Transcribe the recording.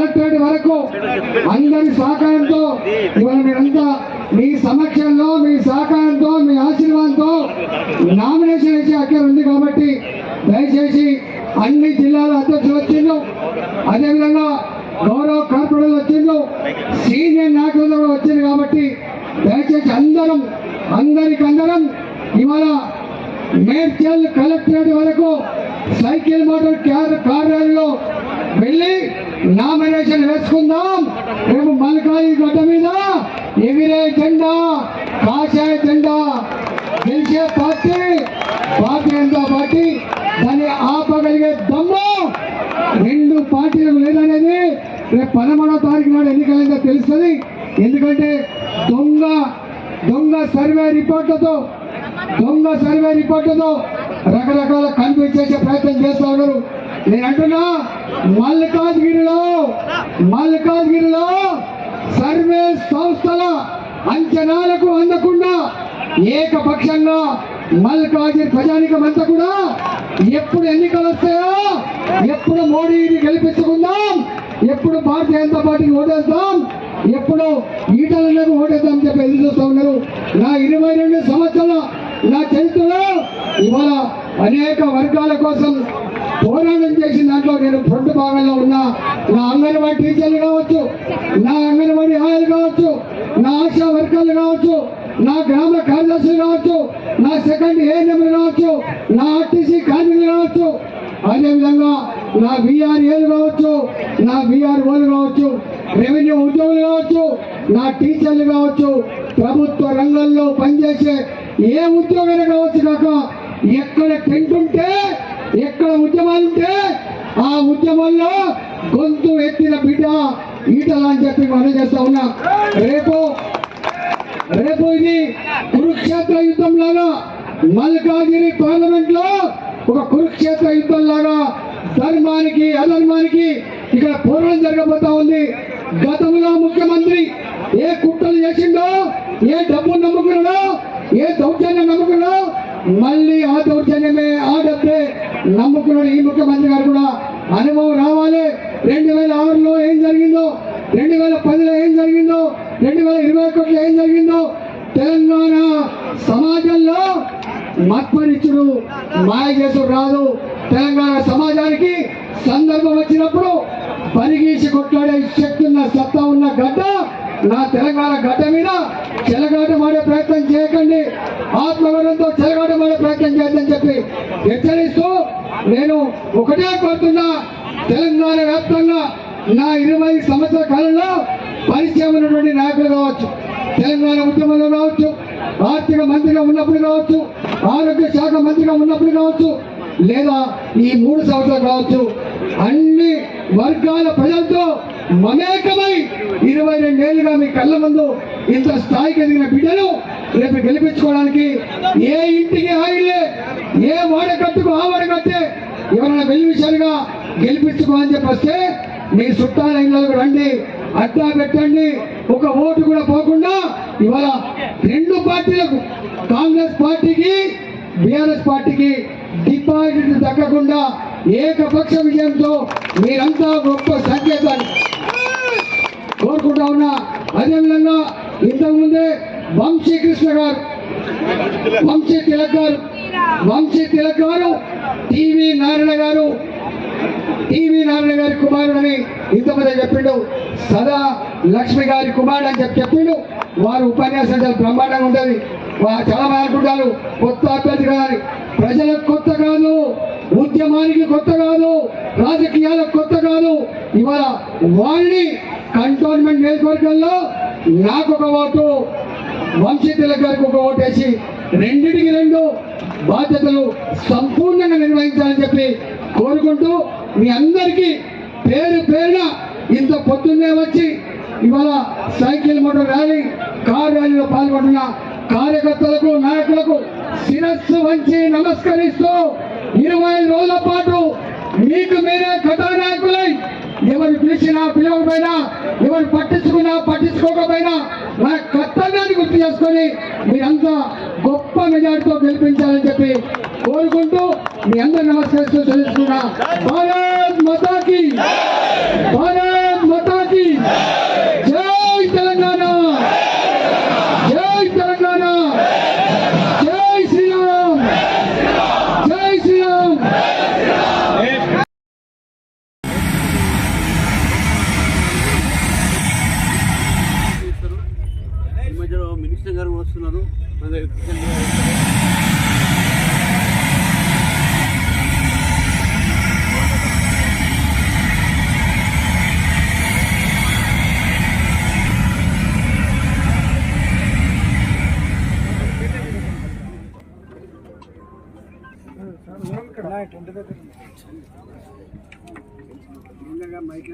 Collectorate వరకు అందరి సహకారంతో ఇవాళ మీరంతా మీ సమక్షంలో మీ సహకారంతో మీ ఆశీర్వాదంతో నామినేషన్ వేసే హక్కు ఉంది కాబట్టి దయచేసి అన్ని జిల్లాల అధ్యక్షులు వచ్చిండ్రు, అదేవిధంగా గౌరవ కార్పొరేటర్లు వచ్చిండ్రు, సీనియర్ నాయకులు కూడా వచ్చింది కాబట్టి దయచేసి అందరికందరం ఇవాళ మేడ్చల్ కలెక్టరేట్ వరకు సైకిల్ మోటార్ కార్యాలయంలో వెళ్ళి నామినేషన్ వేసుకుందాం. రేపు మల్కాయి గడ్డ మీద ఎగిరే జెండా కాషాయ జెండా, గెలిచే పార్టీ భారతీయ జనతా పార్టీ. దాన్ని ఆపగలిగే దమ్ము రెండు పార్టీలకు లేదనేది రేపు 13వ తారీఖు నాడు ఎన్నికలైందో తెలుస్తుంది. ఎందుకంటే దొంగ సర్వే రిపోర్టులతో రకరకాల కన్ఫ్యూజ్ చేసే ప్రయత్నం చేస్తా ఉన్నారు. నేను అంటున్నా మల్కాజ్గిరిలో సర్వే సంస్థల అంచనాలకు అందకుండా ఏకపక్షంగా మల్కాజ్గిరి ప్రజానికం అంతా కూడా ఎప్పుడు ఎన్నికలు వస్తాయో, ఎప్పుడు మోడీని గెలిపించుకుందాం, ఎప్పుడు భారతీయ జనతా పార్టీని ఓటేస్తాం, ఎప్పుడు ఈటలకు ఓటేద్దాం చెప్పి ఎదురు చూస్తూ ఉన్నారు. నా 22 సంవత్సరాల నా చరిత్రలో ఇవాళ అనేక వర్గాల కోసం పోరాటం చేసిన దాంట్లో నేను ఫ్రంట్ భాగంలో ఉన్నా. నా అంగన్వాడీ టీచర్లు కావచ్చు, నా అంగన్వాడీ ఆయాలు కావచ్చు, నా ఆశా వర్గాలు కావచ్చు, నా గ్రామ కార్యదర్శులు కావచ్చు, నా సెకండ్ ఏఎన్ఎంలు కావచ్చు, నా ఆర్టీసీ కార్మికులు కావచ్చు, అదేవిధంగా నా బీఆర్ఏలు కావచ్చు, నా బీఆర్ఓలు కావచ్చు, రెవెన్యూ ఉద్యోగులు కావచ్చు, నా టీచర్లు కావచ్చు, ప్రభుత్వ రంగంలో పనిచేసే ఏ ఉద్యోగం కావచ్చు కాక ఎక్కడ టెంట్ ఉంటే, ఎక్కడ ఉద్యమాలుంటే ఆ ఉద్యమంలో గొంతు ఎత్తిన బిడ్డ ఈటల అని చెప్పి మనం చేస్తా ఉన్నా. రేపు ఇది కురుక్షేత్ర యుద్ధం లాగా మల్కాజ్గిరి పార్లమెంట్ లో ఒక కురుక్షేత్ర యుద్ధం లాగా ధర్మానికి అధర్మానికి ఇక్కడ పోరాటం జరగబోతా ఉంది. గతంలో ముఖ్యమంత్రి ఏ కుట్రలు చేసిండో, ఏ డబ్బు నమ్ముకున్నాడో, ఏ దౌర్జన్యం నమ్ముకున్నాడో, మళ్ళీ ఆ దౌర్జన్యమే ఆ డబ్బే నమ్ముకున్నాడు ఈ ముఖ్యమంత్రి గారు కూడా. అనుభవం రావాలి. 2006లో ఏం జరిగిందో, 2010లో ఏం జరిగిందో, 2021లో ఏం జరిగిందో తెలంగాణ సమాజంలో మత్పరిచుడు మాయ చేసుడు రాదు. తెలంగాణ సమాజానికి సందర్భం వచ్చినప్పుడు పరిగీసి కొట్లాడే శక్తి ఉన్న సత్తా ఉన్న గడ్డ నా తెలంగాణ గడ్డ మీద చెలగాటమాడే ప్రయత్నం చేయకండి, ఆత్మగౌరవంతో చెలగాటమాడే ప్రయత్నం చేయొద్దని చెప్పి హెచ్చరిస్తూ నేను ఒకటే కోరుతున్నా. తెలంగాణ వ్యాప్తంగా నా 20 సంవత్సరాల కాలంలో పరిచయం ఉన్నటువంటి నాయకులు కావచ్చు, తెలంగాణ ఉద్యమంలో కావచ్చు, ఆర్థిక మంత్రిగా ఉన్నప్పుడు కావచ్చు, ఆరోగ్య శాఖ మంత్రిగా ఉన్నప్పుడు కావచ్చు, లేదా ఈ 3 సంవత్సరాలు కావచ్చు, అన్ని వర్గాల ప్రజలతో మమేకమై 22 ఏళ్ళుగా మీ కళ్ళ ముందు ఇంత స్థాయికి ఎదిగిన బిడ్డలు రేపు గెలిపించుకోవడానికి ఏ ఇంటికి ఆయిలే, ఏ వాడకట్టుకు ఆ వాడకట్టే ఎవరైనా వెళ్లి విషయాలుగా గెలిపించుకోవాలని చెప్పి వస్తే మీ చుట్టాల ఇళ్ళకు రండి, అడ్డా పెట్టండి. ఒక ఓటు కూడా పోకుండా ఇవాళ 2 పార్టీలకు, కాంగ్రెస్ పార్టీకి బీఆర్ఎస్ పార్టీకి డిపాజిట్ తగ్గకుండా ఏకపక్ష విజయంతో మీరంతా గొప్ప సంకేతాన్ని కోరుకుంటా ఉన్నా. అదేవిధంగా ఇంతకుముందే వంశీ తిలక్ గారు టీవీ నారాయణ గారి కుమారుడని ఇంతమంది చెప్పిండు, సదా లక్ష్మి గారి కుమారుడు అని చెప్పిండు. వారు ఉపన్యాసం చాలా బ్రహ్మాండంగా ఉంటుంది. చాలా మంది అనుకుంటారు కొత్త అభ్యర్థి కానీ, ప్రజలకు కొత్త కాదు, ఉద్యమానికి కొత్త కాదు, రాజకీయాలకు కొత్త కాదు. ఇవాళ వారిని కంటోన్మెంట్ నియోజకవర్గంలో నాకు ఒక ఓటు, వంశీ తిలక్ గారికి ఒక ఓటు వేసి 2 బాధ్యతలు సంపూర్ణంగా నిర్వహించాలని చెప్పి కోరుకుంటూ మీ అందరికీ పేరున ఇంత పొద్దున్నే వచ్చి ఇవాళ సైకిల్ మోటార్ ర్యాలీ, కార్ ర్యాలీలో పాల్గొంటున్న కార్యకర్తలకు, నాయకులకు శిరస్సు వంచి నమస్కరిస్తూ 25 రోజుల పాటు మీకు మీరే కథానాయకులై ఎవరు పిలిచినా పిలవకపోయినా, ఎవరు పట్టించుకున్నా పట్టించుకోకపోయినా మన కర్తవ్యాన్ని గుర్తు చేసుకొని మీరంతా గొప్ప మెజార్టీతో గెలిపించాలని చెప్పి కోరుకుంటూ మీ అందరూ నమస్కరిస్తూ తెలుసుకున్నా. భారత్ మాతాకి, భారత్ మాతా. చేస్తున్నారు. మైక్